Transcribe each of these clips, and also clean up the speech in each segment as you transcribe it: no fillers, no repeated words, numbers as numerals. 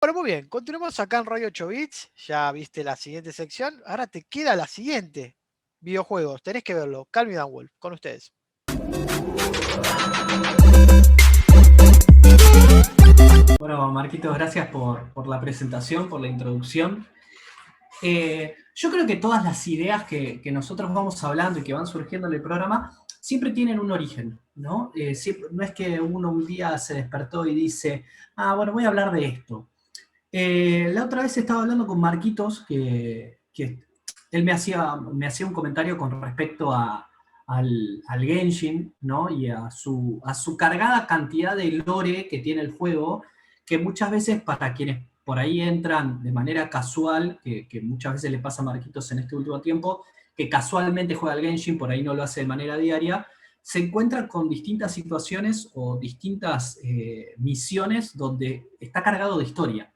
Bueno, muy bien, continuamos acá en Radio 8 Bits. Ya viste la siguiente sección. Ahora te queda la siguiente. Videojuegos, tenés que verlo. Calvin and Wolf, con ustedes. Bueno, Marquitos, gracias por la presentación, por la introducción. Yo creo que todas las ideas que nosotros vamos hablando y que van surgiendo en el programa siempre tienen un origen, ¿no? No es que uno un día se despertó y dice, bueno, voy a hablar de esto. La otra vez estaba hablando con Marquitos que él me hacía un comentario con respecto al Genshin, ¿no? Y a su cargada cantidad de lore que tiene el juego, que muchas veces para quienes por ahí entran de manera casual, que muchas veces le pasa a Marquitos en este último tiempo, que casualmente juega al Genshin, por ahí no lo hace de manera diaria, se encuentra con distintas situaciones o distintas misiones donde está cargado de historia.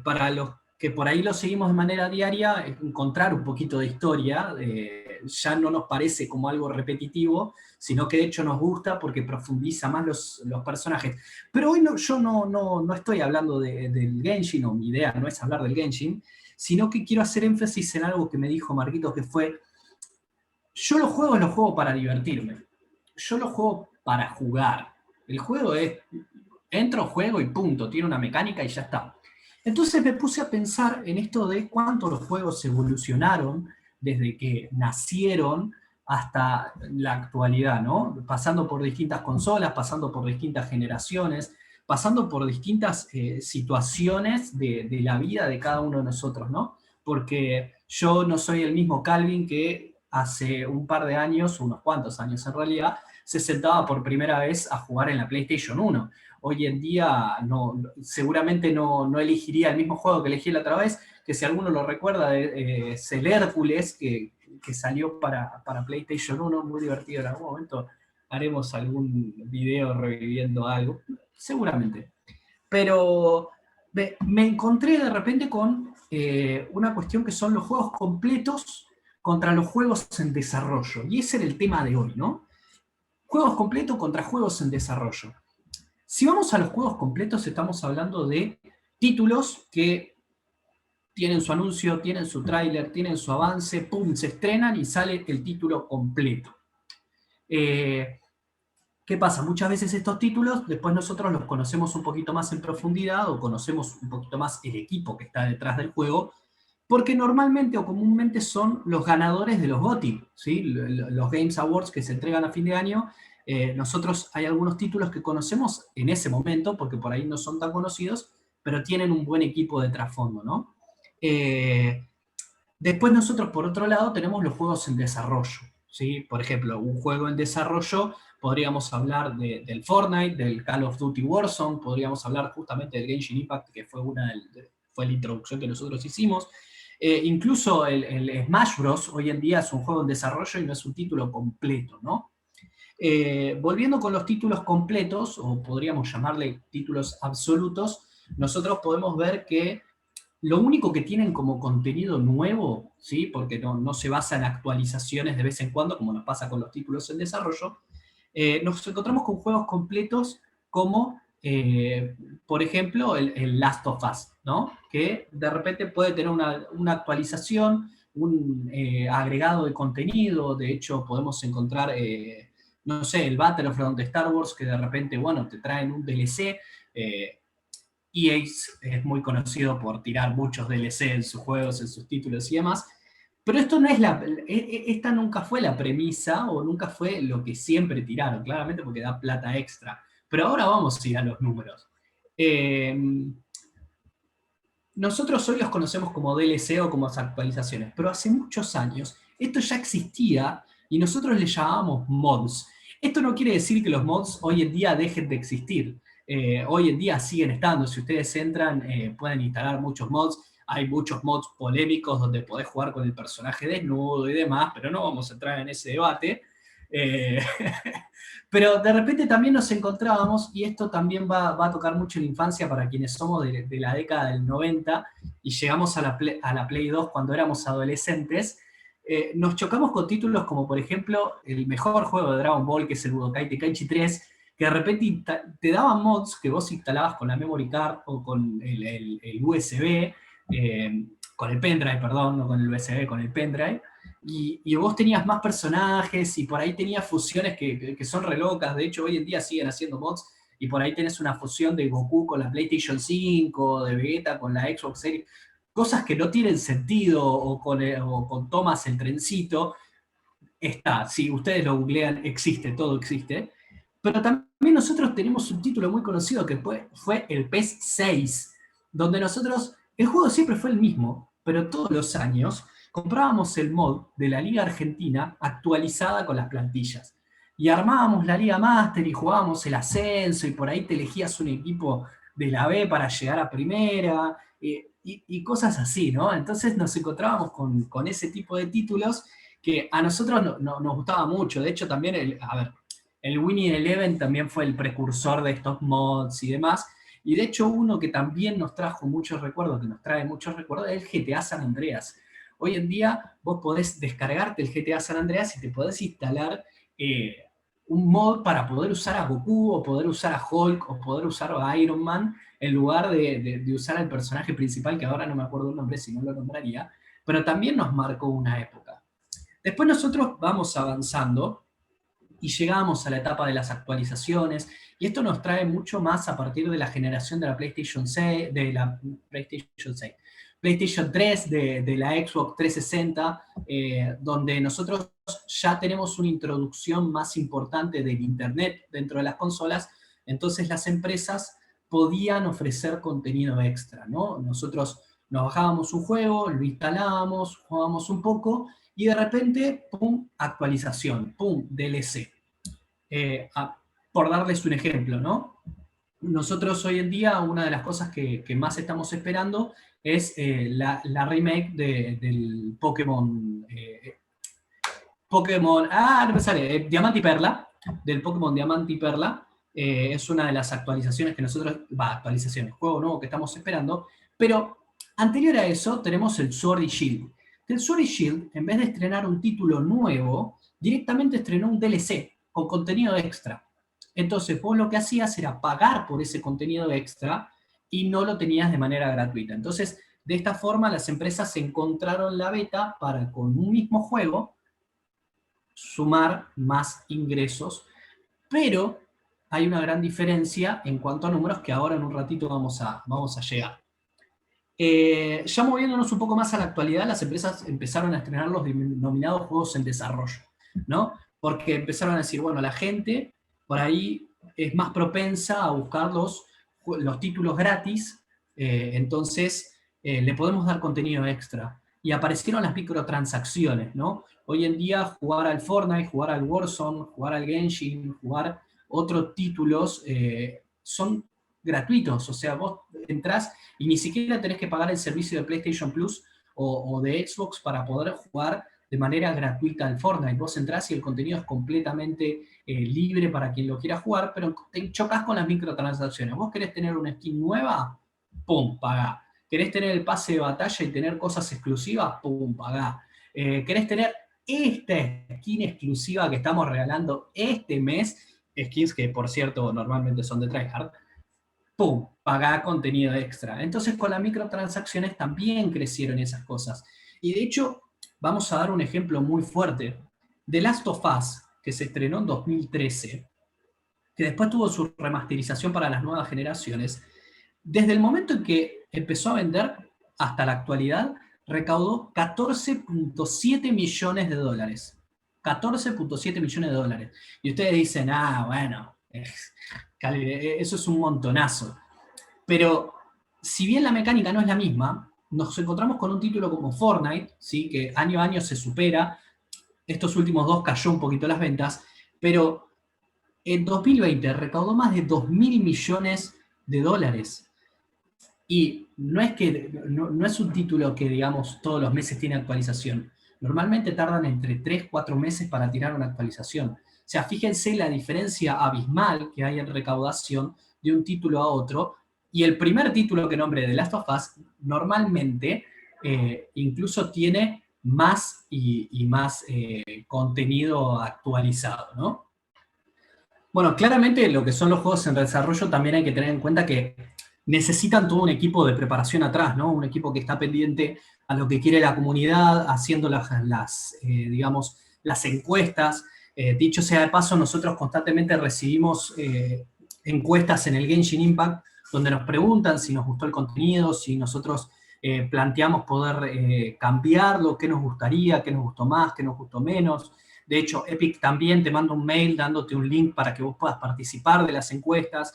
Para los que por ahí lo seguimos de manera diaria, encontrar un poquito de historia ya no nos parece como algo repetitivo, sino que de hecho nos gusta porque profundiza más los personajes. Pero hoy yo no estoy hablando del Genshin, o mi idea no es hablar del Genshin, sino que quiero hacer énfasis en algo que me dijo Marquitos, que fue, yo los juego para divertirme, yo los juego para jugar. El juego es, entro, juego y punto, tiene una mecánica y ya está. Entonces me puse a pensar en esto de cuánto los juegos evolucionaron desde que nacieron hasta la actualidad, ¿no? Pasando por distintas consolas, pasando por distintas generaciones, pasando por distintas situaciones de la vida de cada uno de nosotros, ¿no? Porque yo no soy el mismo Calvin que hace un par de años, unos cuantos años en realidad, se sentaba por primera vez a jugar en la PlayStation 1. Hoy en día seguramente no elegiría el mismo juego que elegí la otra vez, que si alguno lo recuerda, es el Hércules, que salió para PlayStation 1, muy divertido en algún momento. Haremos algún video reviviendo algo, seguramente. Pero me encontré de repente con una cuestión que son los juegos completos contra los juegos en desarrollo. Y ese era el tema de hoy, ¿no? Juegos completos contra juegos en desarrollo. Si vamos a los juegos completos, estamos hablando de títulos que tienen su anuncio, tienen su tráiler, tienen su avance, pum, se estrenan y sale el título completo. ¿Qué pasa? Muchas veces estos títulos, después nosotros los conocemos un poquito más en profundidad o conocemos un poquito más el equipo que está detrás del juego, porque normalmente o comúnmente son los ganadores de los GOTY, ¿sí? Los Games Awards que se entregan a fin de año. Nosotros hay algunos títulos que conocemos en ese momento, porque por ahí no son tan conocidos, pero tienen un buen equipo de trasfondo, ¿no? Después nosotros, por otro lado, tenemos los juegos en desarrollo, ¿sí? Por ejemplo, un juego en desarrollo, podríamos hablar del Fortnite, del Call of Duty Warzone, podríamos hablar justamente del Genshin Impact, que fue la introducción que nosotros hicimos. Incluso el Smash Bros. Hoy en día es un juego en desarrollo y no es un título completo, ¿no? Volviendo con los títulos completos, o podríamos llamarle títulos absolutos, nosotros podemos ver que lo único que tienen como contenido nuevo, ¿sí? Porque no se basa en actualizaciones de vez en cuando, como nos pasa con los títulos en desarrollo, nos encontramos con juegos completos como, por ejemplo, el Last of Us, ¿no? Que de repente puede tener una actualización, un agregado de contenido, de hecho podemos encontrar, no sé, el Battlefront de Star Wars, que de repente, bueno, te traen un DLC. EA es muy conocido por tirar muchos DLC en sus juegos, en sus títulos y demás, pero esto no es esta nunca fue la premisa o nunca fue lo que siempre tiraron, claramente porque da plata extra. Pero ahora vamos a ir a los números. Nosotros hoy los conocemos como DLC o como actualizaciones, pero hace muchos años esto ya existía y nosotros le llamábamos mods. Esto no quiere decir que los mods hoy en día dejen de existir. Hoy en día siguen estando. Si ustedes entran, pueden instalar muchos mods. Hay muchos mods polémicos donde podés jugar con el personaje desnudo y demás, pero no vamos a entrar en ese debate. Eh, pero de repente también nos encontrábamos, y esto también va a tocar mucho la infancia para quienes somos de la década del 90 y llegamos a la Play 2 cuando éramos adolescentes, nos chocamos con títulos como, por ejemplo, el mejor juego de Dragon Ball, que es el Budokai Tenkaichi 3, que de repente te daban mods que vos instalabas con la memory card o con el USB, con el pendrive, perdón, no con el USB, con el pendrive, y vos tenías más personajes y por ahí tenías fusiones que son re locas. De hecho, hoy en día siguen haciendo mods y por ahí tenés una fusión de Goku con la PlayStation 5, de Vegeta con la Xbox Series, cosas que no tienen sentido, o con Thomas el trencito. Está, si ustedes lo googlean, existe, todo existe. Pero también nosotros tenemos un título muy conocido que fue el PES 6, donde nosotros, el juego siempre fue el mismo, pero todos los años comprábamos el mod de la Liga Argentina actualizada con las plantillas. Y armábamos la Liga Master y jugábamos el ascenso y por ahí te elegías un equipo de la B para llegar a primera y cosas así, ¿no? Entonces nos encontrábamos con ese tipo de títulos que a nosotros nos gustaba mucho. De hecho, también, el Winning Eleven también fue el precursor de estos mods y demás. Y de hecho, uno que también nos trajo muchos recuerdos, que nos trae muchos recuerdos, es el GTA San Andreas. Hoy en día vos podés descargarte el GTA San Andreas y te podés instalar un mod para poder usar a Goku, o poder usar a Hulk, o poder usar a Iron Man, en lugar de usar al personaje principal, que ahora no me acuerdo el nombre, si no lo nombraría, pero también nos marcó una época. Después nosotros vamos avanzando y llegamos a la etapa de las actualizaciones, y esto nos trae mucho más a partir de la generación de la PlayStation 6, PlayStation 3, de la Xbox 360, donde nosotros ya tenemos una introducción más importante del Internet dentro de las consolas. Entonces las empresas podían ofrecer contenido extra, ¿no? Nosotros nos bajábamos un juego, lo instalábamos, jugábamos un poco, y de repente, pum, actualización, pum, DLC. Por darles un ejemplo, ¿no? Nosotros hoy en día, una de las cosas que más estamos esperando es la remake del Pokémon. No me sale, Diamante y Perla, del Pokémon Diamante y Perla. Es una de las actualizaciones que nosotros, juego nuevo que estamos esperando, pero anterior a eso tenemos el Sword y Shield. El Sword y Shield, en vez de estrenar un título nuevo, directamente estrenó un DLC con contenido extra. Entonces vos lo que hacías era pagar por ese contenido extra y no lo tenías de manera gratuita. Entonces, de esta forma las empresas encontraron la beta para, con un mismo juego, sumar más ingresos, pero hay una gran diferencia en cuanto a números que ahora en un ratito vamos a llegar. Ya moviéndonos un poco más a la actualidad, las empresas empezaron a estrenar los denominados juegos en desarrollo, ¿no? Porque empezaron a decir, bueno, la gente por ahí es más propensa a buscar los títulos gratis, entonces le podemos dar contenido extra. Y aparecieron las microtransacciones, ¿no? Hoy en día jugar al Fortnite, jugar al Warzone, jugar al Genshin, jugar otros títulos son gratuitos. O sea, vos entrás y ni siquiera tenés que pagar el servicio de PlayStation Plus o de Xbox para poder jugar de manera gratuita al Fortnite. Vos entrás y el contenido es completamente libre para quien lo quiera jugar, pero te chocas con las microtransacciones. Vos querés tener una skin nueva, pum, pagá. ¿Querés tener el pase de batalla y tener cosas exclusivas? Pum, pagá. ¿Querés tener esta skin exclusiva que estamos regalando este mes? Skins que, por cierto, normalmente son de tryhard. ¡Pum! Pagá contenido extra. Entonces, con las microtransacciones también crecieron esas cosas. Y de hecho, vamos a dar un ejemplo muy fuerte. The Last of Us, que se estrenó en 2013, que después tuvo su remasterización para las nuevas generaciones, desde el momento en que empezó a vender hasta la actualidad, recaudó 14.7 millones de dólares. 14.7 millones de dólares. Y ustedes dicen, bueno, eso es un montonazo. Pero si bien la mecánica no es la misma, nos encontramos con un título como Fortnite, ¿sí? Que año a año se supera. Estos últimos dos cayó un poquito las ventas, pero en 2020 recaudó más de 2.000 millones de dólares. Y no es un título que, digamos, todos los meses tiene actualización. Normalmente tardan entre 3, 4 meses para tirar una actualización. O sea, fíjense la diferencia abismal que hay en recaudación de un título a otro. Y el primer título que nombré, The Last of Us, normalmente incluso tiene más y más contenido actualizado, ¿no? Bueno, claramente lo que son los juegos en desarrollo también hay que tener en cuenta que necesitan todo un equipo de preparación atrás, ¿no? Un equipo que está pendiente a lo que quiere la comunidad, haciendo digamos, las encuestas. Dicho sea de paso, nosotros constantemente recibimos encuestas en el Genshin Impact donde nos preguntan si nos gustó el contenido, si nosotros planteamos poder cambiarlo, qué nos gustaría, qué nos gustó más, qué nos gustó menos. De hecho, Epic también te manda un mail dándote un link para que vos puedas participar de las encuestas.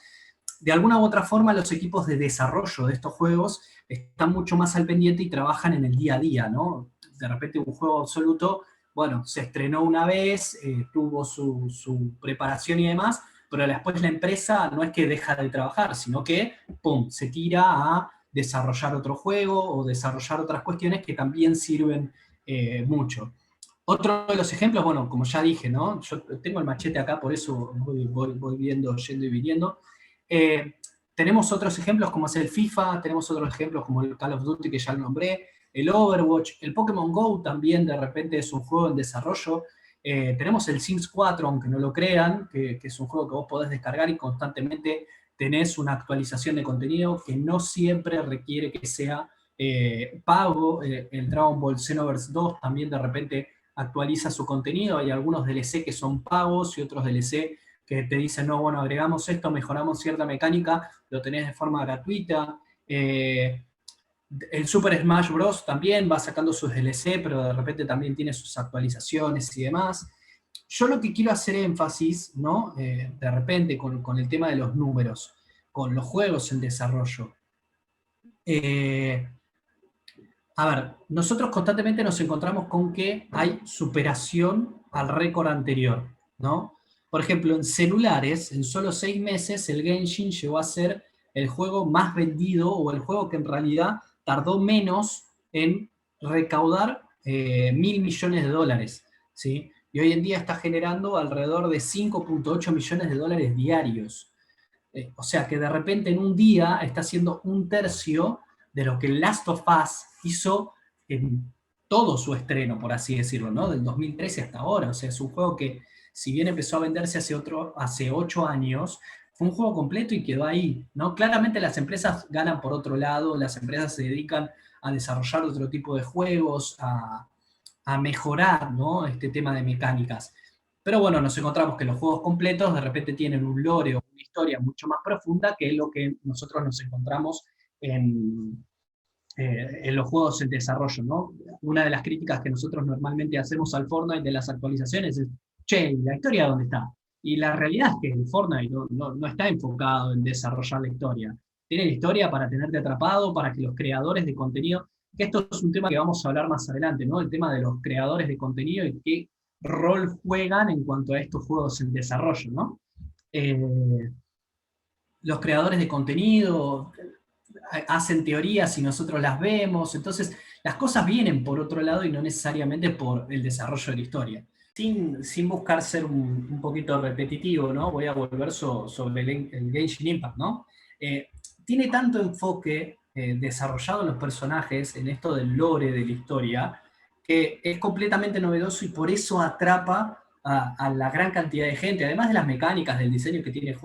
De alguna u otra forma, los equipos de desarrollo de estos juegos están mucho más al pendiente y trabajan en el día a día, ¿no? De repente un juego absoluto, bueno, se estrenó una vez, tuvo su preparación y demás, pero después la empresa no es que deja de trabajar, sino que, ¡pum!, se tira a desarrollar otro juego o desarrollar otras cuestiones que también sirven mucho. Otro de los ejemplos, bueno, como ya dije, ¿no? Yo tengo el machete acá, por eso voy viendo, yendo y viniendo. Eh, Tenemos otros ejemplos como es el FIFA, tenemos otros ejemplos como el Call of Duty que ya lo nombré, el Overwatch, el Pokémon Go también de repente es un juego en desarrollo. Tenemos el Sims 4, aunque no lo crean, que es un juego que vos podés descargar y constantemente tenés una actualización de contenido que no siempre requiere que sea pago. El Dragon Ball Xenoverse 2 también de repente actualiza su contenido. Hay algunos DLC que son pagos y otros DLC que te dicen, no, bueno, agregamos esto, mejoramos cierta mecánica, lo tenés de forma gratuita. El Super Smash Bros. También va sacando sus DLC, pero de repente también tiene sus actualizaciones y demás. Yo lo que quiero hacer énfasis, ¿no? De repente con el tema de los números, con los juegos en desarrollo. A ver, nosotros constantemente nos encontramos con que hay superación al récord anterior, ¿no? Por ejemplo, en celulares, en solo 6 meses, el Genshin llegó a ser el juego más vendido o el juego que en realidad tardó menos en recaudar 1.000 millones de dólares, ¿sí? Y hoy en día está generando alrededor de 5,8 millones de dólares diarios. O sea que de repente en un día está haciendo un tercio de lo que Last of Us hizo en todo su estreno, por así decirlo, ¿no? Del 2013 hasta ahora. O sea, es un juego que, si bien empezó a venderse hace 8 años, fue un juego completo y quedó ahí, ¿no? Claramente las empresas ganan por otro lado, las empresas se dedican a desarrollar otro tipo de juegos, a mejorar, ¿no? Este tema de mecánicas. Pero bueno, nos encontramos que los juegos completos de repente tienen un lore o una historia mucho más profunda que lo que nosotros nos encontramos en los juegos en desarrollo, ¿no? Una de las críticas que nosotros normalmente hacemos al Fortnite de las actualizaciones es, che, ¿la historia dónde está? Y la realidad es que el Fortnite no está enfocado en desarrollar la historia. Tiene la historia para tenerte atrapado, para que los creadores de contenido, que esto es un tema que vamos a hablar más adelante, ¿no? El tema de los creadores de contenido y qué rol juegan en cuanto a estos juegos en desarrollo, ¿no? Eh, los creadores de contenido hacen teorías y nosotros las vemos, entonces las cosas vienen por otro lado y no necesariamente por el desarrollo de la historia. Sin buscar ser un poquito repetitivo, ¿no? Voy a volver sobre el Genshin Impact, ¿no? Tiene tanto enfoque desarrollado en los personajes, en esto del lore de la historia, que es completamente novedoso y por eso atrapa a la gran cantidad de gente, además de las mecánicas, del diseño que tiene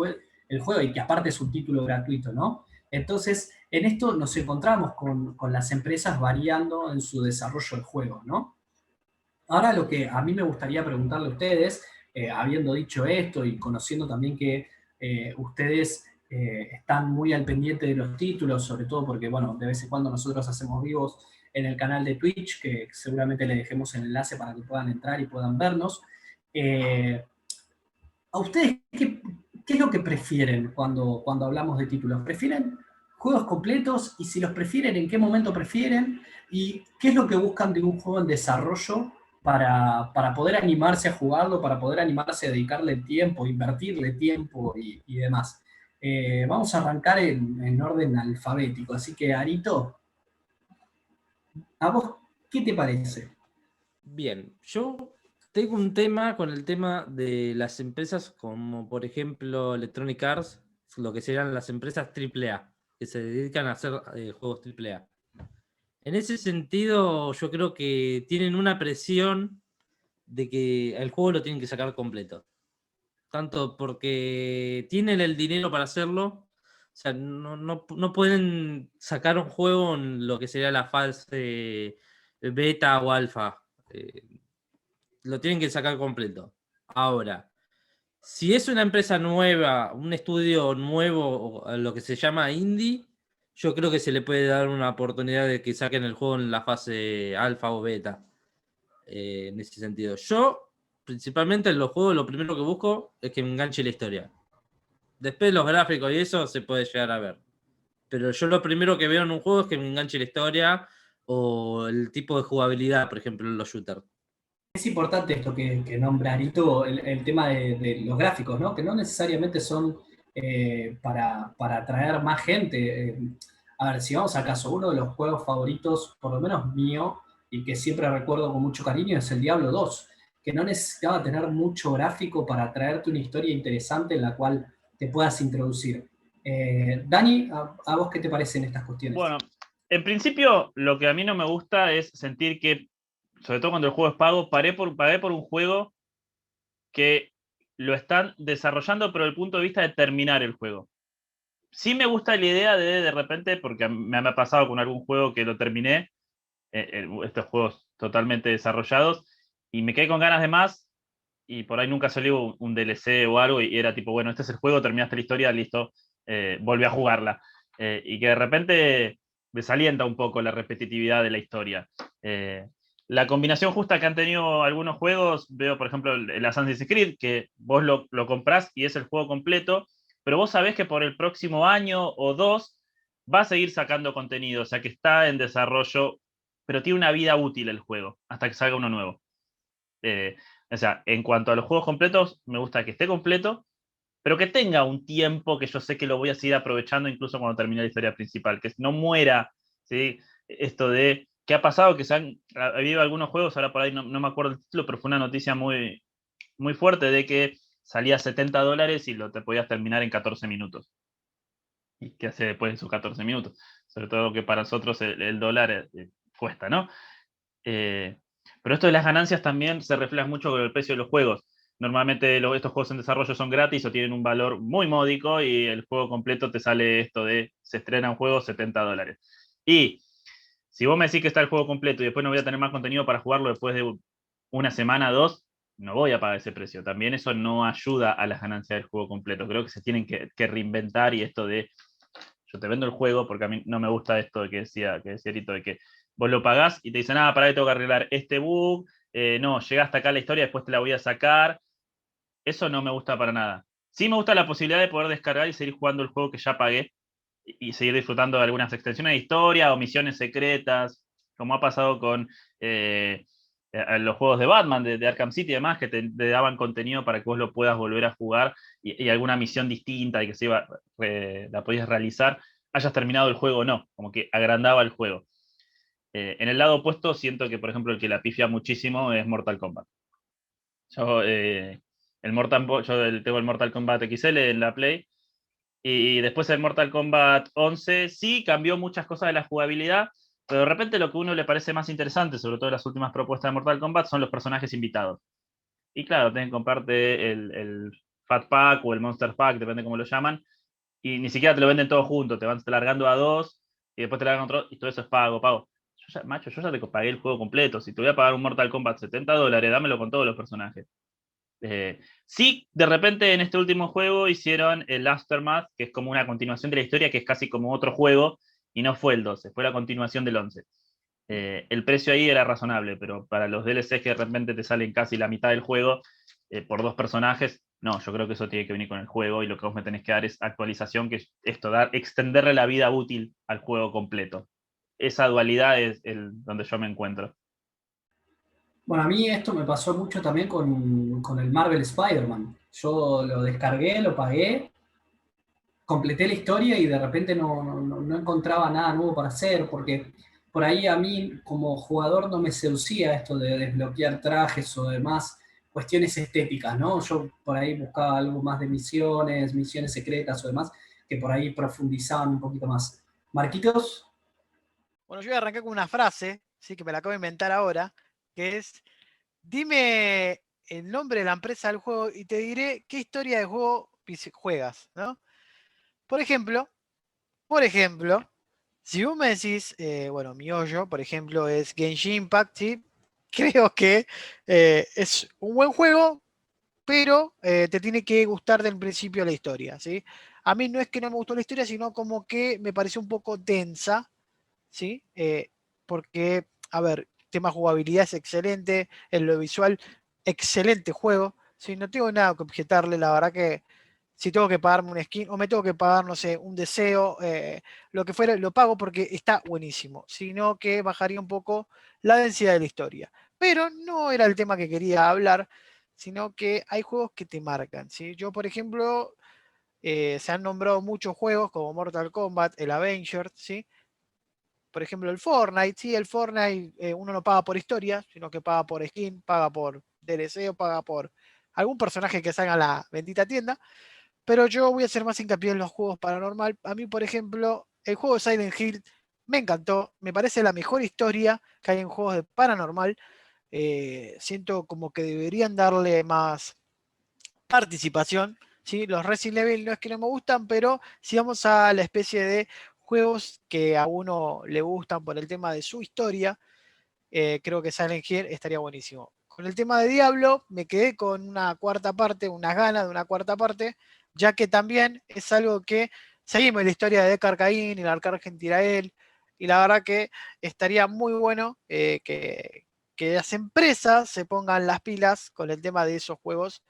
el juego y que aparte es un título gratuito, ¿no? Entonces, en esto nos encontramos con las empresas variando en su desarrollo de juegos, ¿no? Ahora lo que a mí me gustaría preguntarle a ustedes, habiendo dicho esto y conociendo también que ustedes están muy al pendiente de los títulos, sobre todo porque, bueno, de vez en cuando nosotros hacemos vivos en el canal de Twitch, que seguramente le dejemos el enlace para que puedan entrar y puedan vernos. ¿A ustedes qué es lo que prefieren cuando hablamos de títulos? ¿Prefieren juegos completos? Y si los prefieren, ¿en qué momento prefieren? ¿Y qué es lo que buscan de un juego en desarrollo para poder animarse a jugarlo, para poder animarse a dedicarle tiempo, invertirle tiempo y demás? Vamos a arrancar en orden alfabético. Así que, Arito, ¿a vos qué te parece? Bien, yo tengo un tema con el tema de las empresas como por ejemplo Electronic Arts, lo que serían las empresas AAA, que se dedican a hacer juegos AAA. En ese sentido, yo creo que tienen una presión de que el juego lo tienen que sacar completo. tanto porque tienen el dinero para hacerlo, o sea, no pueden sacar un juego en lo que sería la fase beta o alfa. Lo tienen que sacar completo. Ahora, si es una empresa nueva, un estudio nuevo, o lo que se llama indie, yo creo que se le puede dar una oportunidad de que saquen el juego en la fase alfa o beta. En ese sentido. Yo, principalmente en los juegos, lo primero que busco es que me enganche la historia. Después los gráficos y eso se puede llegar a ver. Pero yo lo primero que veo en un juego es que me enganche la historia o el tipo de jugabilidad, por ejemplo, en los shooters. Es importante esto que nombra Arito, el tema de los gráficos, ¿no? Que no necesariamente son para atraer más gente. A ver, si vamos al caso, uno de los juegos favoritos, por lo menos mío, y que siempre recuerdo con mucho cariño, es el Diablo 2, que no necesitaba tener mucho gráfico para traerte una historia interesante en la cual te puedas introducir. Dani, ¿a vos qué te parecen estas cuestiones? Bueno, en principio, lo que a mí no me gusta es sentir que, sobre todo cuando el juego es pago, pagué por un juego que lo están desarrollando, pero desde el punto de vista de terminar el juego. Sí me gusta la idea de repente, porque me ha pasado con algún juego que lo terminé, estos juegos totalmente desarrollados, y me quedé con ganas de más, y por ahí nunca salió un DLC o algo, y era tipo, bueno, este es el juego, terminaste la historia, listo, volví a jugarla. Y que de repente desalienta un poco la repetitividad de la historia. La combinación justa que han tenido algunos juegos, veo por ejemplo el Assassin's Creed, que vos lo comprás y es el juego completo, pero vos sabés que por el próximo año o dos va a seguir sacando contenido, o sea que está en desarrollo, pero tiene una vida útil el juego, hasta que salga uno nuevo. O sea, en cuanto a los juegos completos, me gusta que esté completo, pero que tenga un tiempo que yo sé que lo voy a seguir aprovechando incluso cuando termine la historia principal, que no muera, ¿sí? Esto de qué ha pasado, que ha habido algunos juegos, ahora por ahí no me acuerdo el título, pero fue una noticia muy, muy fuerte de que salía $70 y te podías terminar en 14 minutos. ¿Y qué hace después de esos 14 minutos? Sobre todo que para nosotros el dólar cuesta, ¿no? Pero esto de las ganancias también se refleja mucho con el precio de los juegos. Normalmente estos juegos en desarrollo son gratis o tienen un valor muy módico y el juego completo te sale esto de se estrena un juego $70. Y si vos me decís que está el juego completo y después no voy a tener más contenido para jugarlo después de una semana, dos, no voy a pagar ese precio. También eso no ayuda a las ganancias del juego completo. Creo que se tienen que reinventar y esto de yo te vendo el juego porque a mí no me gusta esto de que decía Rito, de que vos lo pagás y te dicen, para ahí tengo que arreglar este bug, no, llega hasta acá la historia, después te la voy a sacar. Eso no me gusta para nada. Sí me gusta la posibilidad de poder descargar y seguir jugando el juego que ya pagué y seguir disfrutando de algunas extensiones de historia o misiones secretas, como ha pasado con los juegos de Batman, de Arkham City y demás, que te daban contenido para que vos lo puedas volver a jugar y alguna misión distinta y que la podías realizar, hayas terminado el juego o no, como que agrandaba el juego. En el lado opuesto, siento que, por ejemplo, el que la pifia muchísimo es Mortal Kombat. Yo tengo el Mortal Kombat XL en la Play, y después el Mortal Kombat 11 sí cambió muchas cosas de la jugabilidad, pero de repente lo que a uno le parece más interesante, sobre todo las últimas propuestas de Mortal Kombat, son los personajes invitados. Y claro, tienen que comprarte el Fat Pack o el Monster Pack, depende cómo lo llaman, y ni siquiera te lo venden todo junto, te van largando a dos, y después te largan otro, y todo eso es pago. Macho, yo ya te pagué el juego completo. Si te voy a pagar un Mortal Kombat $70, dámelo con todos los personajes. Sí, de repente en este último juego hicieron el Aftermath, que es como una continuación de la historia, que es casi como otro juego, y no fue el 12, fue la continuación del 11. El precio ahí era razonable, pero para los DLCs que de repente te salen casi la mitad del juego por dos personajes, no, yo creo que eso tiene que venir con el juego y lo que vos me tenés que dar es actualización, que es esto, extenderle la vida útil al juego completo. Esa dualidad es donde yo me encuentro. Bueno, a mí esto me pasó mucho también con el Marvel Spider-Man. Yo lo descargué, lo pagué, completé la historia y de repente no encontraba nada nuevo para hacer, porque por ahí a mí como jugador no me seducía esto de desbloquear trajes o demás cuestiones estéticas, ¿no? Yo por ahí buscaba algo más de misiones secretas o demás, que por ahí profundizaban un poquito más. Marquitos. Bueno, yo voy a arrancar con una frase, sí, que me la acabo de inventar ahora, que es, dime el nombre de la empresa del juego y te diré qué historia de juego juegas, ¿no? Por ejemplo, si vos me decís, bueno, mi hoyo, por ejemplo, es Genshin Impact, ¿sí? Creo que es un buen juego, pero te tiene que gustar del principio la historia, ¿sí? A mí no es que no me gustó la historia, sino como que me pareció un poco densa, ¿sí? Porque, a ver, tema jugabilidad es excelente, en lo visual, excelente juego, ¿sí? No tengo nada que objetarle, la verdad que si tengo que pagarme un skin o me tengo que pagar, no sé, un deseo, lo que fuera, lo pago porque está buenísimo, sino que bajaría un poco la densidad de la historia. Pero no era el tema que quería hablar, sino que hay juegos que te marcan, ¿sí? Yo, por ejemplo, se han nombrado muchos juegos como Mortal Kombat, el Avengers, ¿sí? Por ejemplo, el Fortnite, sí, el Fortnite uno no paga por historia, sino que paga por skin, paga por DLC o paga por algún personaje que salga en la bendita tienda. Pero yo voy a hacer más hincapié en los juegos paranormal. A mí, por ejemplo, el juego de Silent Hill me encantó. Me parece la mejor historia que hay en juegos de paranormal. Siento como que deberían darle más participación. ¿Sí? Los Resident Evil no es que no me gustan, pero si vamos a la especie de juegos que a uno le gustan por el tema de su historia, creo que Silent Hill estaría buenísimo. Con el tema de Diablo, me quedé con una cuarta parte, unas ganas de una cuarta parte, ya que también es algo que seguimos la historia de Deckard Cain y el Arcángel Tirael, y la verdad que estaría muy bueno que las empresas se pongan las pilas con el tema de esos juegos.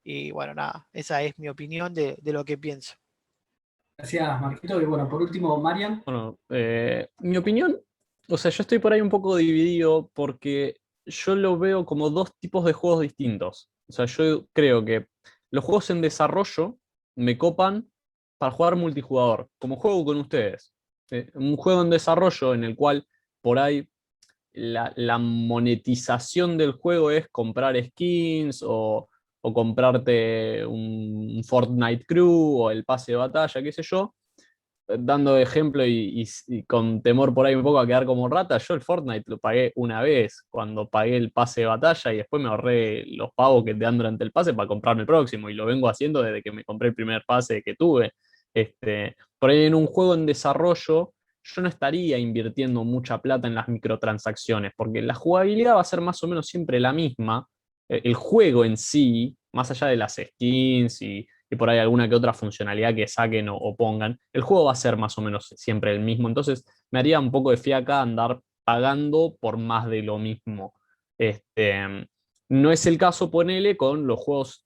Y bueno, nada, esa es mi opinión de lo que pienso. Gracias, Marquito. Y bueno, por último, Marian. Bueno, mi opinión, o sea, yo estoy por ahí un poco dividido porque yo lo veo como dos tipos de juegos distintos. O sea, yo creo que los juegos en desarrollo me copan para jugar multijugador, como juego con ustedes. Un juego en desarrollo en el cual por ahí la monetización del juego es comprar skins o comprarte un Fortnite Crew o el pase de batalla, qué sé yo, dando ejemplo y con temor por ahí un poco a quedar como rata, yo el Fortnite lo pagué una vez cuando pagué el pase de batalla y después me ahorré los pagos que te dan durante el pase para comprarme el próximo y lo vengo haciendo desde que me compré el primer pase que tuve. Por ahí en un juego en desarrollo yo no estaría invirtiendo mucha plata en las microtransacciones porque la jugabilidad va a ser más o menos siempre la misma. El juego en sí, más allá de las skins y por ahí alguna que otra funcionalidad que saquen o pongan, el juego va a ser más o menos siempre el mismo. Entonces me haría un poco de fiaca andar pagando por más de lo mismo. No es el caso, ponele, con los juegos,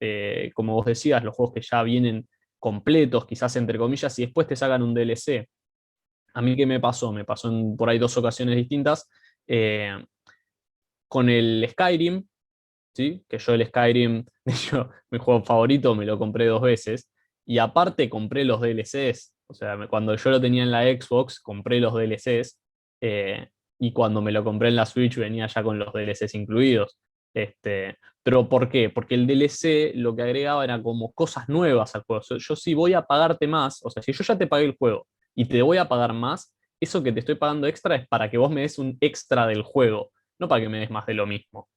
como vos decías, los juegos que ya vienen completos, quizás entre comillas, y después te sacan un DLC. A mí, ¿qué me pasó? Me pasó en por ahí dos ocasiones distintas. Con el Skyrim, ¿sí? Que yo el Skyrim, de hecho, mi juego favorito, me lo compré 2 veces. Y aparte compré los DLCs. O sea, cuando yo lo tenía en la Xbox, compré los DLCs. Y cuando me lo compré en la Switch venía ya con los DLCs incluidos. Pero ¿por qué? Porque el DLC lo que agregaba era como cosas nuevas al juego. Yo si voy a pagarte más, o sea, si yo ya te pagué el juego y te voy a pagar más, eso que te estoy pagando extra es para que vos me des un extra del juego, no para que me des más de lo mismo.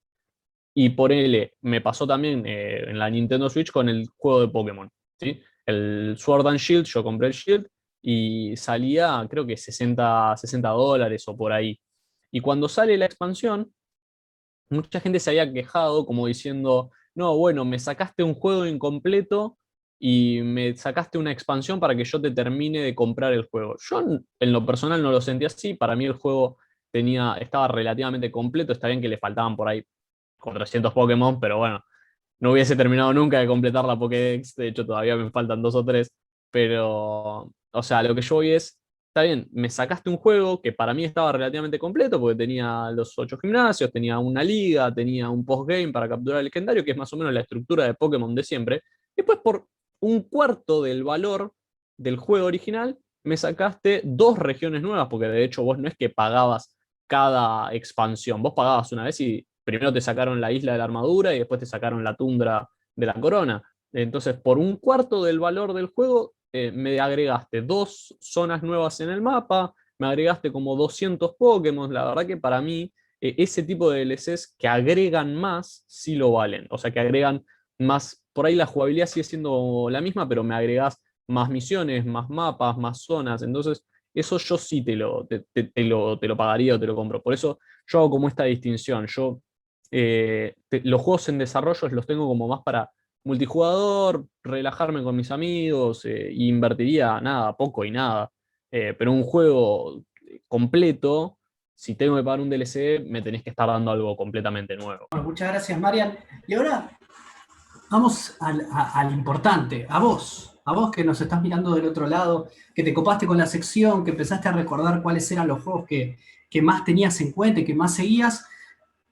Y por él me pasó también en la Nintendo Switch con el juego de Pokémon, ¿sí? El Sword and Shield, yo compré el Shield y salía creo que $60 o por ahí. Y cuando sale la expansión, mucha gente se había quejado como diciendo, no, bueno, me sacaste un juego incompleto y me sacaste una expansión para que yo te termine de comprar el juego. Yo en lo personal no lo sentí así, para mí el juego estaba relativamente completo, está bien que le faltaban por ahí 400 Pokémon, pero bueno, no hubiese terminado nunca de completar la Pokédex, de hecho todavía me faltan 2 o 3, pero, o sea, lo que yo voy es, está bien, me sacaste un juego que para mí estaba relativamente completo, porque tenía los 8 gimnasios, tenía una liga, tenía un postgame para capturar el legendario, que es más o menos la estructura de Pokémon de siempre, y después por un cuarto del valor del juego original, me sacaste 2 regiones nuevas, porque de hecho vos no es que pagabas cada expansión, vos pagabas una vez y primero te sacaron la isla de la armadura y después te sacaron la tundra de la corona. Entonces, por un cuarto del valor del juego, me agregaste 2 zonas nuevas en el mapa, me agregaste como 200 Pokémon. La verdad que para mí ese tipo de DLCs que agregan más, sí lo valen. O sea, que agregan más, por ahí la jugabilidad sigue siendo la misma, pero me agregás más misiones, más mapas, más zonas. Entonces, eso yo sí te lo pagaría o te lo compro. Por eso yo hago como esta distinción. Los juegos en desarrollo los tengo como más para multijugador, relajarme con mis amigos, y invertiría nada, poco y nada. Pero un juego completo, si tengo que pagar un DLC, me tenés que estar dando algo completamente nuevo. Bueno, muchas gracias, Marian. Y ahora vamos al importante, a vos que nos estás mirando del otro lado, que te copaste con la sección, que empezaste a recordar cuáles eran los juegos que más tenías en cuenta y que más seguías.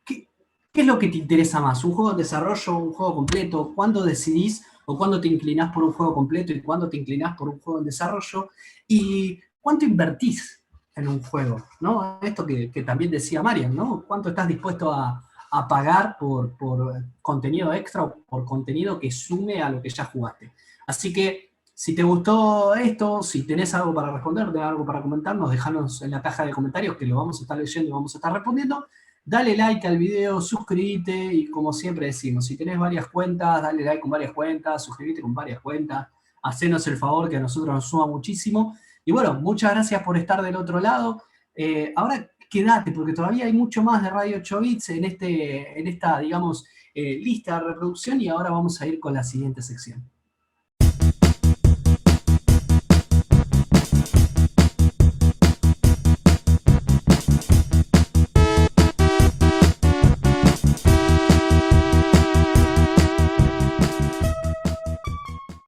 ¿Qué es lo que te interesa más? ¿Un juego en desarrollo, un juego completo? ¿Cuándo decidís o cuándo te inclinás por un juego completo y cuándo te inclinás por un juego en desarrollo? ¿Y cuánto invertís en un juego? ¿No? Esto que también decía Marian, ¿no? ¿Cuánto estás dispuesto a pagar por contenido extra o por contenido que sume a lo que ya jugaste? Así que, si te gustó esto, si tenés algo para responder, tenés algo para comentarnos, dejanos en la caja de comentarios que lo vamos a estar leyendo y vamos a estar respondiendo. Dale like al video, suscríbete y como siempre decimos, si tenés varias cuentas, dale like con varias cuentas, suscríbete con varias cuentas, hacenos el favor que a nosotros nos suma muchísimo. Y bueno, muchas gracias por estar del otro lado. Ahora quédate, porque todavía hay mucho más de Radio 8 Bits en esta, digamos, lista de reproducción y ahora vamos a ir con la siguiente sección.